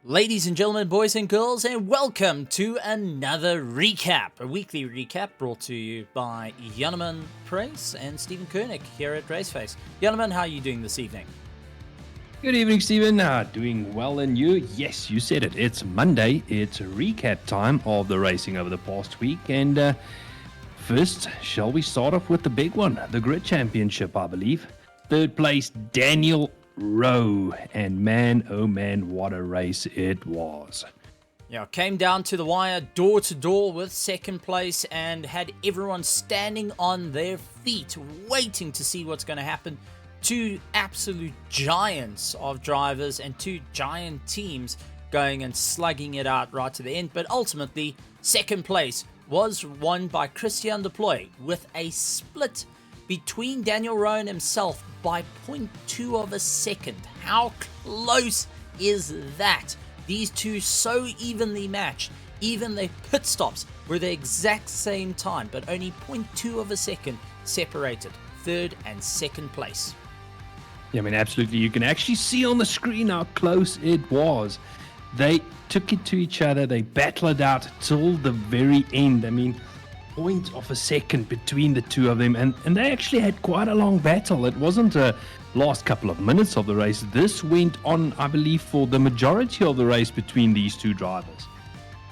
Ladies and gentlemen, boys and girls, and welcome to another recap, a weekly recap brought to you by Janneman, Pruis, and Stephen Kernick here at Raceface. Janneman, how are you doing this evening? Good evening, Stephen. Doing well, and you? Yes, you said it. It's Monday. It's recap time of the racing over the past week. And first, shall we start off with the big one, the Grid Championship, I believe. Third place, Daniel Rowe. And man, oh man, what a race it was. Yeah, came down to the wire door to door with second place and had everyone standing on their feet waiting to see what's going to happen. Two absolute giants of drivers and two giant teams going and slugging it out right to the end. But ultimately, second place was won by Christian Deploy with a split between Daniel Rowe and himself by 0.2 of a second. How close is that? These two so evenly matched. Even their pit stops were the exact same time, but only 0.2 of a second separated third and second place. Yeah, I mean, absolutely. You can actually see on the screen how close it was. They took it to each other. They battled out till the very end. I mean, 0.1 of a second between the two of them. And they actually had quite a long battle. It wasn't a last couple of minutes of the race. This went on, I believe, for the majority of the race between these two drivers.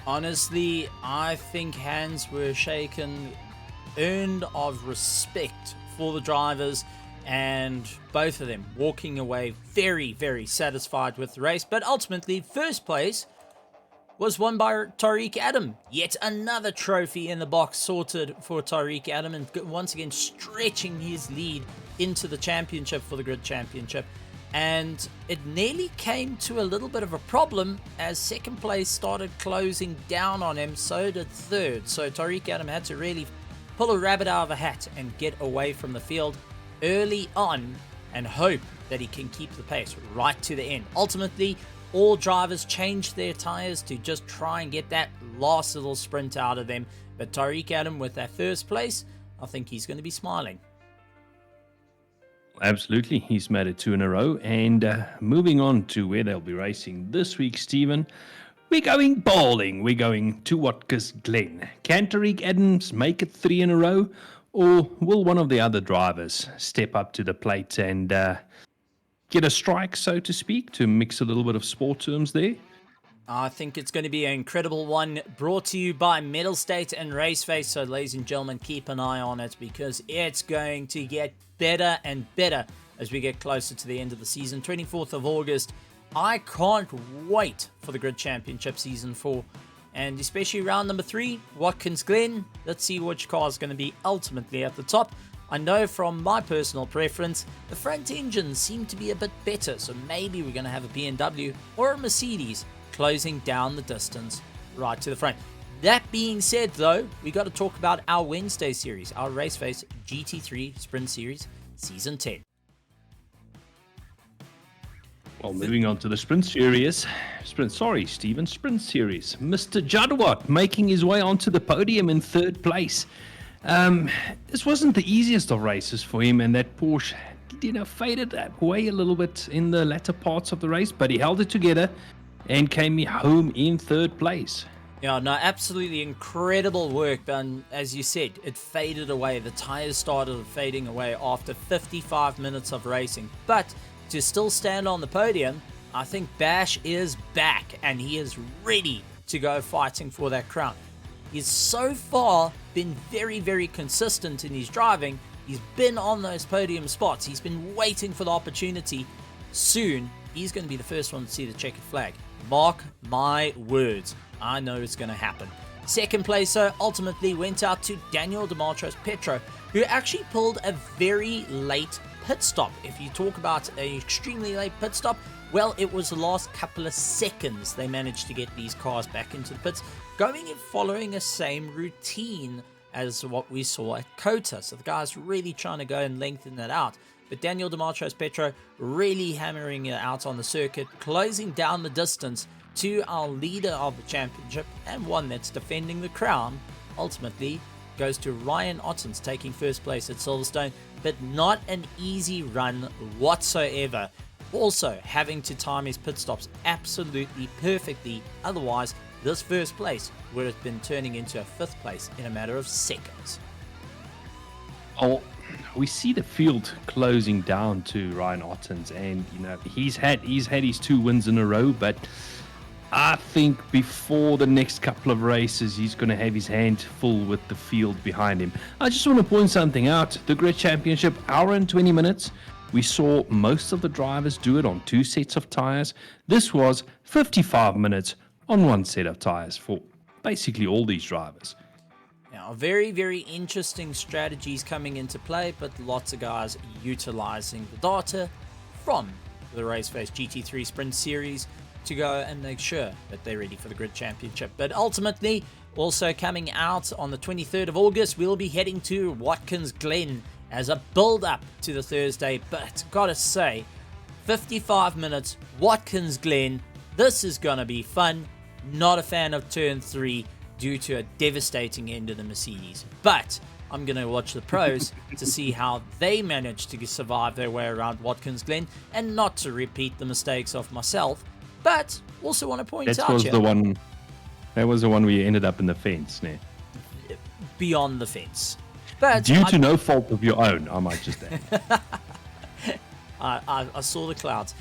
Honestly, I think hands were shaken, earned of respect for the drivers, and both of them walking away very, very satisfied with the race. But ultimately, first place was won by Tariq Adam. Yet another trophy in the box sorted for Tariq Adam, and once again stretching his lead into the championship for the Grid Championship. And it nearly came to a little bit of a problem as second place started closing down on him, so did third. So Tariq Adam had to really pull a rabbit out of a hat and get away from the field early on and hope that he can keep the pace right to the end. Ultimately, all drivers changed their tires to just try and get that last little sprint out of them. But Tariq Adam with that first place, I think he's going to be smiling. Absolutely. He's made it 2 in a row. And moving on to where they'll be racing this week, Stephen, we're going bowling. We're going to Watkins Glen. Can Tariq Adams make it 3 in a row? Or will one of the other drivers step up to the plate and get a strike, so to speak, to mix a little bit of sport terms there? I think it's going to be an incredible one, brought to you by Metal State and Raceface. So, ladies and gentlemen, keep an eye on it because it's going to get better and better as we get closer to the end of the season. 24th of August. I can't wait for the Grid Championship Season 4. And especially round number 3, Watkins Glen. Let's see which car is going to be ultimately at the top. I know from my personal preference, the front engines seem to be a bit better. So maybe we're going to have a BMW or a Mercedes closing down the distance right to the front. That being said, though, we got to talk about our Wednesday series, our Raceface GT3 Sprint Series Season 10. Well, moving on to the Sprint Series. Sprint Series. Mr. Jadwat making his way onto the podium in third place. This wasn't the easiest of races for him, and that Porsche, faded away a little bit in the latter parts of the race, but he held it together and came home in third place. Yeah, no, absolutely incredible work. But as you said, it faded away. The tires started fading away after 55 minutes of racing. But to still stand on the podium, I think Bash is back and he is ready to go fighting for that crown. He's so far been very, very consistent in his driving. He's been on those podium spots. He's been waiting for the opportunity. Soon, he's going to be the first one to see the checkered flag. Mark my words. I know it's going to happen. Second place, ultimately went out to Daniel Demartros Petro, who actually pulled a very late pit stop. If you talk about an extremely late pit stop, well, it was the last couple of seconds they managed to get these cars back into the pits, going and following the same routine as what we saw at Kota. So the guy's really trying to go and lengthen that out. But Daniel Demartros Petro really hammering it out on the circuit, closing down the distance to our leader of the championship and one that's defending the crown. Ultimately goes to Ryan Ottens, taking first place at Silverstone, but not an easy run whatsoever. also having to time his pit stops absolutely perfectly. Otherwise, this first place would have been turning into a 5th place in a matter of seconds. Oh, we see the field closing down to Ryan Ottens, and he's had his 2 wins in a row, but I think before the next couple of races, he's going to have his hand full with the field behind him. I just want to point something out. The Grid Championship, hour and 20 minutes. We saw most of the drivers do it on 2 sets of tires. This was 55 minutes on 1 set of tires for basically all these drivers. Now, very, very interesting strategies coming into play, but lots of guys utilizing the data from the Raceface GT3 Sprint Series to go and make sure that they're ready for the Grid Championship. But ultimately, also coming out on the 23rd of August, we'll be heading to Watkins Glen as a build-up to the Thursday. But gotta say, 55 minutes, Watkins Glen, this is gonna be fun. Not a fan of Turn 3 due to a devastating end of the Mercedes. But I'm going to watch the pros to see how they manage to survive their way around Watkins Glen and not to repeat the mistakes of myself. But also want to point out That was the one where you ended up in the fence, ne? Beyond the fence. But due to no fault of your own, I might just add. I saw the clouds.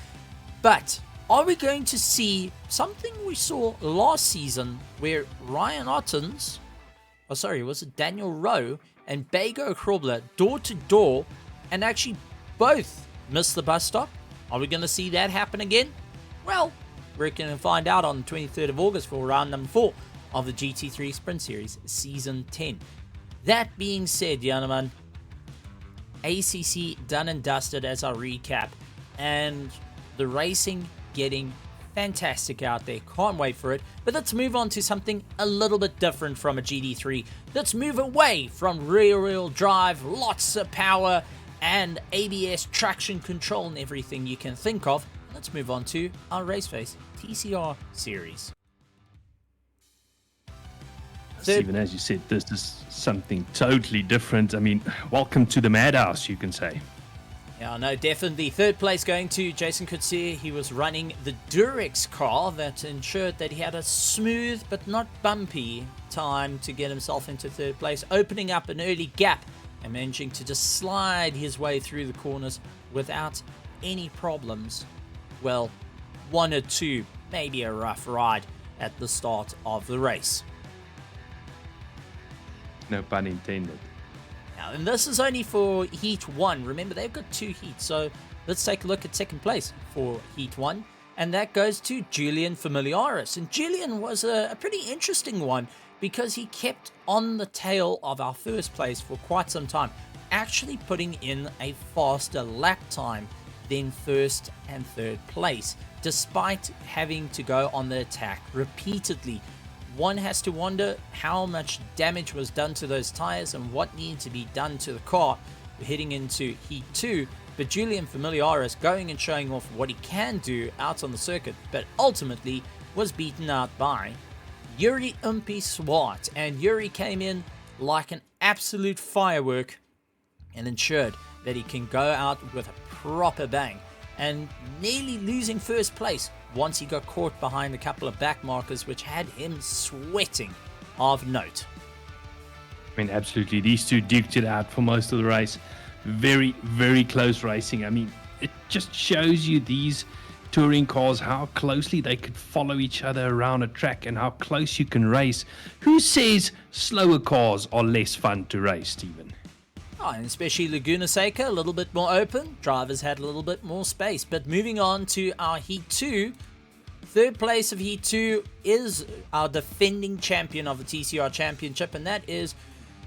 But are we going to see something we saw last season where Ryan Ottens, was it Daniel Rowe and Bego Krobler door to door and actually both missed the bus stop? Are we going to see that happen again? Well, we're going to find out on the 23rd of August for round number 4 of the GT3 Sprint Series Season 10. That being said, Janneman, ACC done and dusted as our recap, and the racing getting fantastic out there. Can't wait for it. But let's move on to something a little bit different from a GT3. Let's move away from rear-wheel drive, lots of power, and ABS traction control and everything you can think of. Let's move on to our Raceface TCR series. Stephen, as you said, this is something totally different. I mean, welcome to the madhouse, you can say. Yeah, no, definitely. 3rd place going to Jason Coetzee. He was running the Durex car that ensured that he had a smooth but not bumpy time to get himself into 3rd place, opening up an early gap and managing to just slide his way through the corners without any problems. Well, 1 or 2, maybe a rough ride at the start of the race. No pun intended. Now, and this is only for Heat 1. Remember, they've got 2 heats. So let's take a look at 2nd place for Heat 1. And that goes to Julian Familiaris. And Julian was a pretty interesting one because he kept on the tail of our 1st place for quite some time, actually putting in a faster lap time than 1st and 3rd place, despite having to go on the attack repeatedly. One has to wonder how much damage was done to those tires and what needed to be done to the car heading into Heat 2. But Julian Familiaris going and showing off what he can do out on the circuit, but ultimately was beaten out by Yuri Umpi Swart. And Yuri came in like an absolute firework and ensured that he can go out with a proper bang, and nearly losing 1st place once he got caught behind a couple of back markers, which had him sweating of note. I mean, absolutely. These two duked it out for most of the race. Very, very close racing. I mean, it just shows you these touring cars, how closely they could follow each other around a track and how close you can race. Who says slower cars are less fun to race, Stephen? Oh, and especially Laguna Seca, a little bit more open. Drivers had a little bit more space. But moving on to our Heat 2. 3rd place of Heat 2 is our defending champion of the TCR Championship, and that is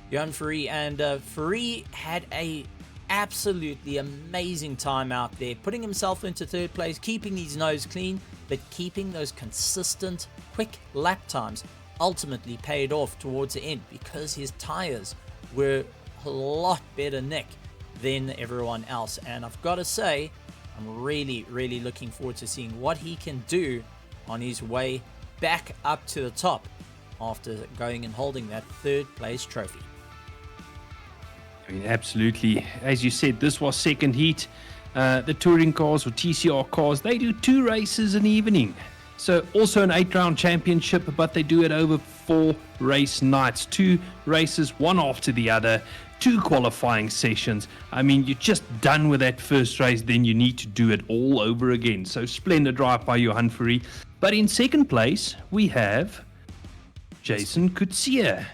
Jan Fourie. And Fourie had a absolutely amazing time out there, putting himself into 3rd place, keeping his nose clean, but keeping those consistent, quick lap times ultimately paid off towards the end because his tires were a lot better nick than everyone else. And I've got to say, I'm really, really looking forward to seeing what he can do on his way back up to the top after going and holding that 3rd place trophy. I mean, absolutely. As you said, this was 2nd heat. The touring cars or TCR cars, they do 2 races an evening. So also an 8-round championship, but they do it over 4 race nights. 2 races, one after the other, 2 qualifying sessions. I mean, you're just done with that first race, then you need to do it all over again. So splendid drive by Johan Fourie. But in second place, we have Jason Coetzee.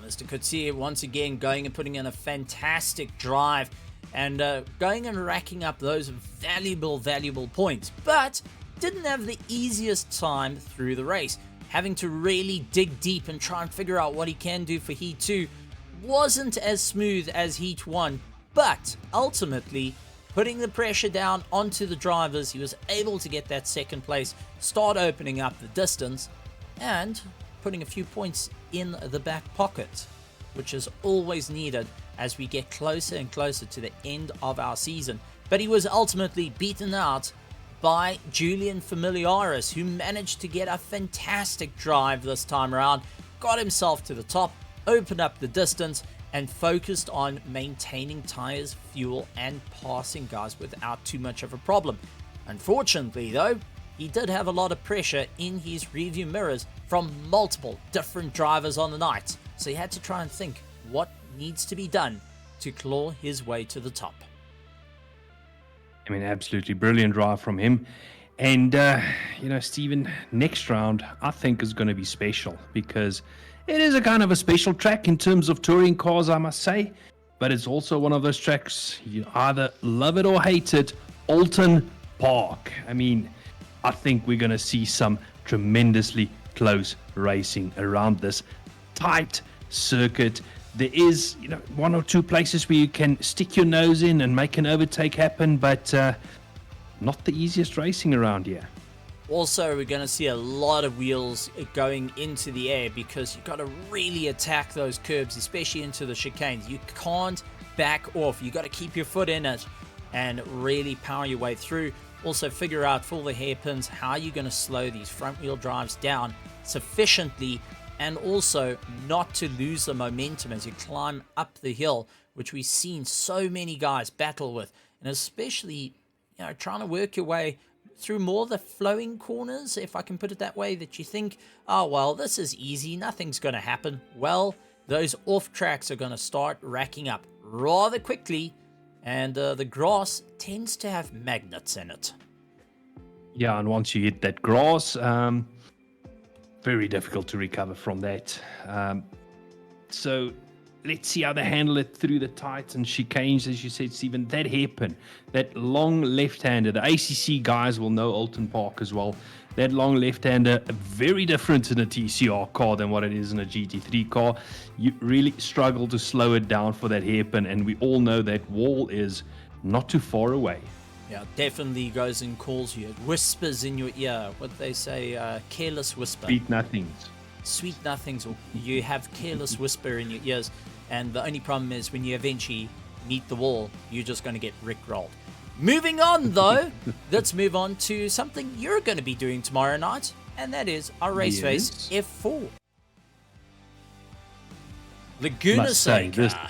Mr. Coetzee once again going and putting in a fantastic drive and going and racking up those valuable points, but didn't have the easiest time through the race. Having to really dig deep and try and figure out what he can do for Heat 2 wasn't as smooth as Heat 1, but ultimately putting the pressure down onto the drivers, he was able to get that second place, start opening up the distance, and putting a few points in the back pocket, which is always needed as we get closer and closer to the end of our season. But he was ultimately beaten out by Julian Familiaris, who managed to get a fantastic drive this time around, got himself to the top, opened up the distance, and focused on maintaining tires, fuel, and passing guys without too much of a problem. Unfortunately though, he did have a lot of pressure in his rearview mirrors from multiple different drivers on the night, so he had to try and think what needs to be done to claw his way to the top. I mean, absolutely brilliant drive from him. And, Stephen, next round I think is going to be special because it is a kind of a special track in terms of touring cars, I must say. But it's also one of those tracks you either love it or hate it. Alton Park. I mean, I think we're going to see some tremendously close racing around this tight circuit. There is, 1 or 2 places where you can stick your nose in and make an overtake happen, but not the easiest racing around here. Also, we're going to see a lot of wheels going into the air because you've got to really attack those curbs, especially into the chicanes. You can't back off. You've got to keep your foot in it and really power your way through. Also, figure out for the hairpins how you're going to slow these front wheel drives down sufficiently and also not to lose the momentum as you climb up the hill, which we've seen so many guys battle with, and especially trying to work your way through more of the flowing corners, if I can put it that way, that you think, oh well, this is easy, nothing's going to happen. Well, those off tracks are going to start racking up rather quickly, and the grass tends to have magnets in it. Yeah, and once you hit that grass, very difficult to recover from that. So let's see how they handle it through the tights and chicanes, as you said, Stephen. That hairpin, that long left-hander, the ACC guys will know Alton Park as well. That long left-hander, very different in a TCR car than what it is in a GT3 car. You really struggle to slow it down for that hairpin, and we all know that wall is not too far away. Yeah, definitely goes and calls you. It whispers in your ear. What they say, careless whisper. Sweet nothings. Sweet nothings. You have careless whisper in your ears. And the only problem is when you eventually meet the wall, you're just going to get rickrolled. Moving on, though, let's move on to something you're going to be doing tomorrow night. And that is our Raceface F4. Laguna Seca.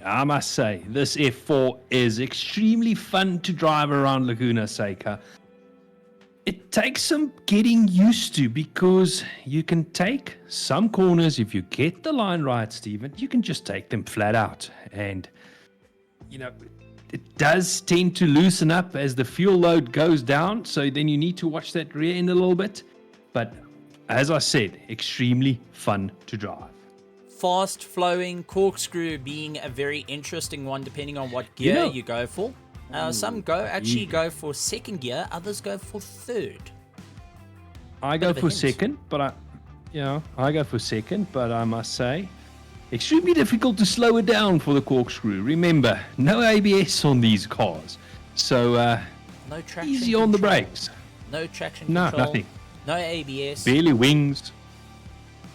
I must say, this F4 is extremely fun to drive around Laguna Seca. It takes some getting used to because you can take some corners, if you get the line right, Stephen, you can just take them flat out. And, it does tend to loosen up as the fuel load goes down. So then you need to watch that rear end a little bit. But as I said, extremely fun to drive. Fast flowing, corkscrew being a very interesting one depending on what gear you go for. Some go for second gear, others go for third. I go for second, but I must say, extremely difficult to slow it down for the corkscrew. Remember, no ABS on these cars, so no traction easy control. On the brakes. No traction control. No, nothing. No ABS. Barely wings.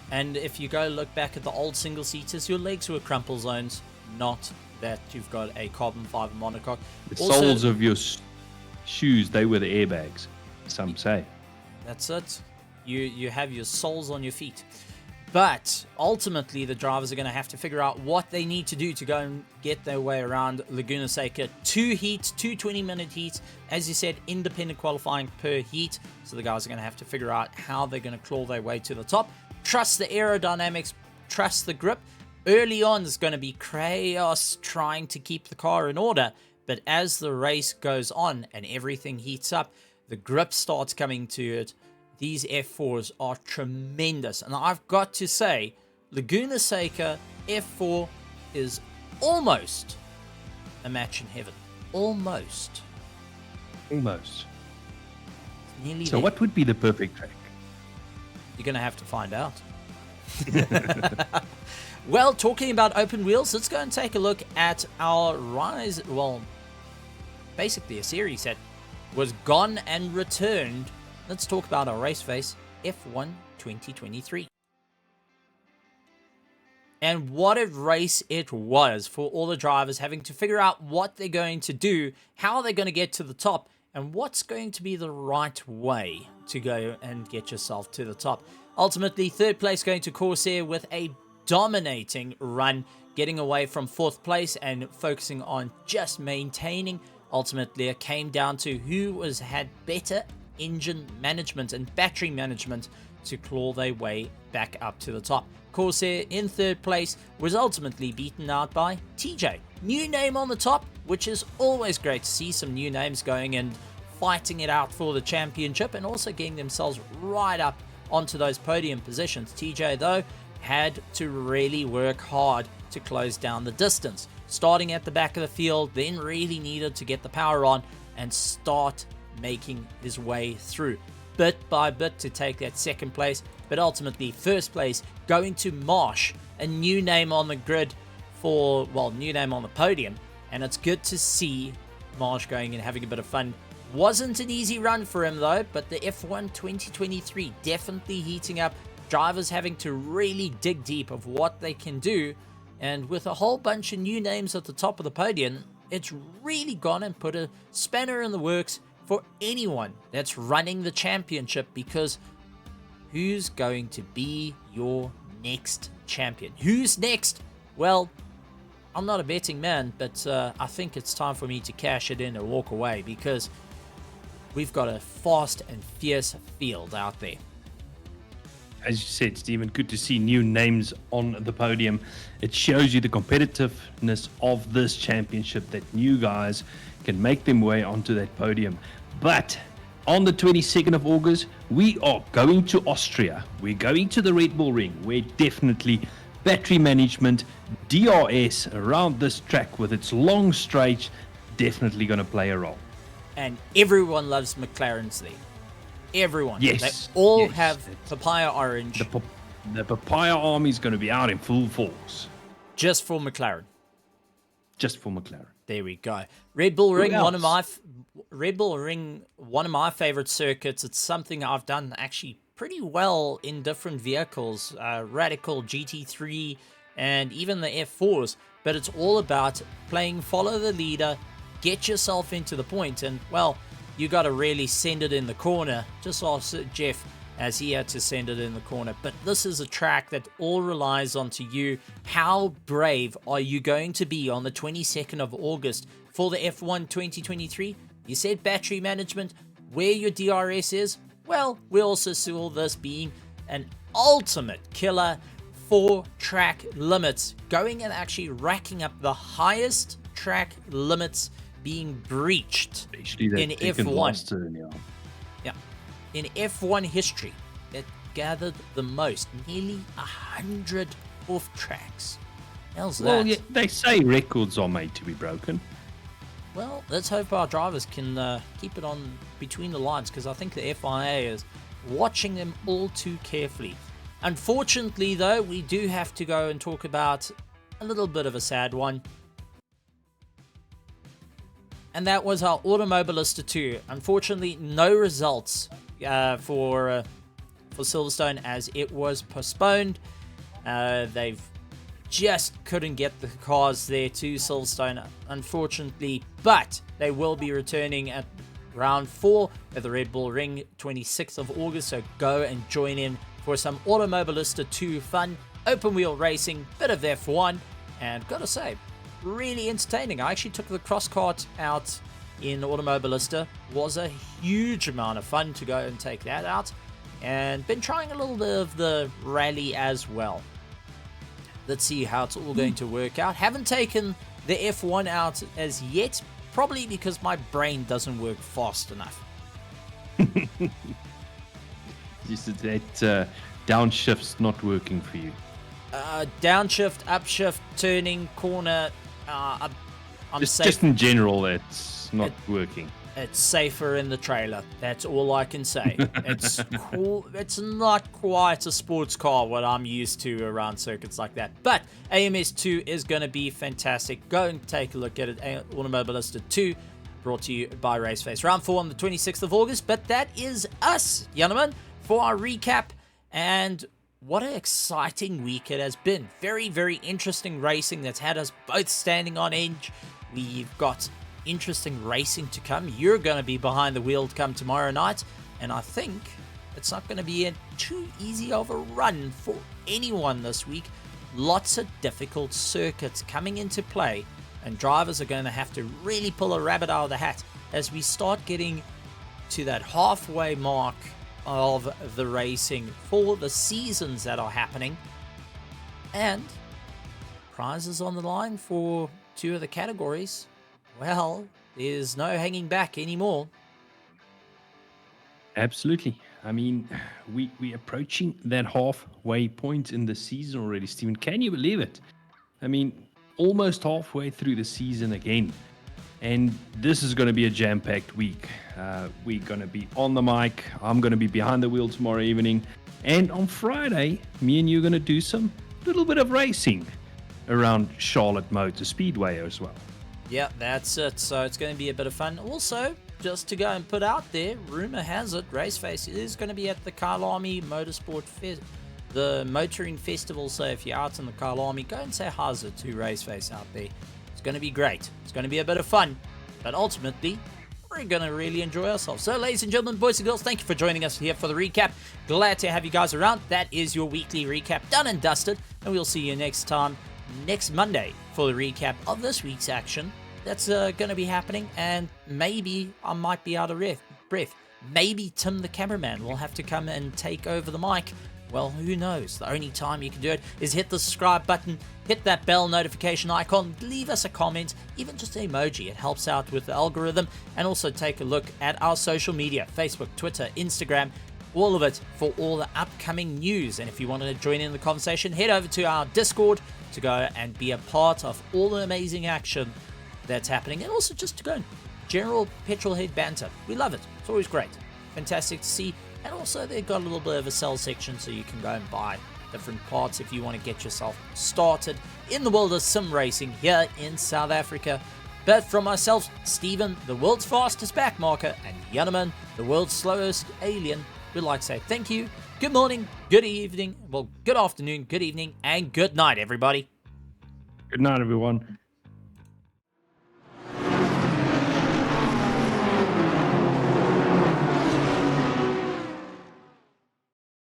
And if you go look back at the old single seaters, your legs were crumple zones, not that you've got a carbon fiber monocoque. The soles of your shoes, they were the airbags, some say. That's it. You have your soles on your feet. But ultimately, the drivers are going to have to figure out what they need to do to go and get their way around Laguna Seca. 2 heats, 2 20-minute heats. As you said, independent qualifying per heat. So the guys are going to have to figure out how they're going to claw their way to the top. Trust the aerodynamics, trust the grip. Early on, there's going to be chaos trying to keep the car in order. But as the race goes on and everything heats up, the grip starts coming to it. These F4s are tremendous. And I've got to say, Laguna Seca F4 is almost a match in heaven. Almost. Almost. Nearly So there. what would be the perfect track? You're going to have to find out. Well, talking about open wheels, let's go and take a look at our rise. Well, basically a series that was gone and returned. Let's talk about our Raceface F1 2023. And what a race it was for all the drivers, having to figure out what they're going to do, how they're going to get to the top, and what's going to be the right way to go and get yourself to the top. Ultimately, third place going to Corsair with a dominating run, getting away from fourth place and focusing on just maintaining. Ultimately, it came down to who had better engine management and battery management to claw their way back up to the top. Corsair in third place was ultimately beaten out by TJ. New name on the top, which is always great to see some new names going and fighting it out for the championship and also getting themselves right up onto those podium positions. TJ, though, had to really work hard to close down the distance. Starting at the back of the field, then really needed to get the power on and start making his way through bit by bit to take that second place, but ultimately first place going to Marsh, a new name on the grid for, well, new name on the podium, and it's good to see Marsh going and having a bit of fun. Wasn't an easy run for him though, but the F1 2023 definitely heating up, drivers having to really dig deep of what they can do, and with a whole bunch of new names at the top of the podium, it's really gone and put a spanner in the works for anyone that's running the championship, because who's going to be your next champion? Who's next? Well, I'm not a betting man, but I think it's time for me to cash it in and walk away, because we've got a fast and fierce field out there. As you said, Stephen, good to see new names on the podium. It shows you the competitiveness of this championship, that new guys can make them way onto that podium. But on the 22nd of August, we are going to Austria. We're going to the Red Bull Ring, where definitely battery management, DRS around this track with its long straight, definitely going to play a role. And everyone loves McLarens there. Everyone. Yes. They all yes. have papaya orange. The papaya army is going to be out in full force. Just for McLaren. Just for McLaren. There we go. Red Bull Ring, else? one of my favorite circuits. It's something I've done actually pretty well in different vehicles, Radical, GT3, and even the F4s. But it's all about playing follow the leader, get yourself into the point, and well, you got to really send it in the corner. Just ask Jeff, as he had to send it in the corner. But this is a track that all relies onto you. How brave are you going to be on the 22nd of August for the F1 2023? You said battery management, where your DRS is. Well, we also saw this being an ultimate killer for track limits, going and actually racking up the highest track limits being breached in F1. Yeah, in F1 history, that gathered the most, nearly 100 off tracks. How's that? Well, yeah, they say records are made to be broken. Well, let's hope our drivers can keep it on between the lines, because I think the FIA is watching them all too carefully. Unfortunately, though, we do have to go and talk about a little bit of a sad one. And that was our Automobilista 2. Unfortunately, no results for Silverstone, as it was postponed. They've just couldn't get the cars there to Silverstone, unfortunately. But they will be returning at round 4 at the Red Bull Ring, 26th of August. So go and join in for some Automobilista 2 fun, open wheel racing, bit of F1, and gotta say, really entertaining. I actually took the cross kart out in Automobilista. Was a huge amount of fun to go and take that out, and been trying a little bit of the rally as well. Let's see how it's all going to work out. Haven't taken the F1 out as yet, probably because my brain doesn't work fast enough. Just that downshift's not working for you. Downshift, upshift, turning, corner. I'm safe. Just in general, it's not working. It's safer in the trailer. That's all I can say. It's cool. It's not quite a sports car, what I'm used to around circuits like that. But AMS2 is going to be fantastic. Go and take a look at it. Automobilista 2, brought to you by Raceface. Round 4 on the 26th of August. But that is us, Janneman, for our recap. And what an exciting week it has been. Very, very interesting racing that's had us both standing on edge. We've got interesting racing to come. You're going to be behind the wheel come tomorrow night, and I think it's not going to be too easy of a run for anyone this week. Lots of difficult circuits coming into play, and drivers are going to have to really pull a rabbit out of the hat as we start getting to that halfway mark of the racing for the seasons that are happening, and prizes on the line for 2 of the categories. Well, there's no hanging back anymore. Absolutely. I mean, we're approaching that halfway point in the season already, Stephen. Can you believe it? I mean, almost halfway through the season again. And this is going to be a jam-packed week. We're going to be on the mic. I'm going to be behind the wheel tomorrow evening. And on Friday, me and you are going to do some little bit of racing around Charlotte Motor Speedway as well. Yeah, that's it. So it's going to be a bit of fun. Also, just to go and put out there, rumor has it, Raceface is going to be at the Kyalami Motorsport the Motoring Festival. So if you're out in the Kyalami, go and say hi to Raceface out there. It's going to be great. It's going to be a bit of fun. But ultimately, we're going to really enjoy ourselves. So ladies and gentlemen, boys and girls, thank you for joining us here for the recap. Glad to have you guys around. That is your weekly recap done and dusted. And we'll see you next time, next Monday, for the recap of this week's action that's going to be happening. And maybe I might be out of breath. Maybe Tim the cameraman will have to come and take over the mic. Well, who knows? The only time you can do it is hit the subscribe button, hit that bell notification icon, leave us a comment, even just an emoji. It helps out with the algorithm. And also take a look at our social media, Facebook, Twitter, Instagram, all of it for all the upcoming news. And if you want to join in the conversation, head over to our Discord to go and be a part of all the amazing action that's happening. And also just to go and general petrolhead banter. We love it. It's always great. Fantastic to see. And also they've got a little bit of a sell section so you can go and buy different parts if you want to get yourself started in the world of sim racing here in South Africa. But from myself, Stephen, the world's fastest backmarker, and Janneman, the world's slowest alien, we'd like to say thank you, good morning, good evening, well, good afternoon, good evening, and good night, everybody. Good night, everyone.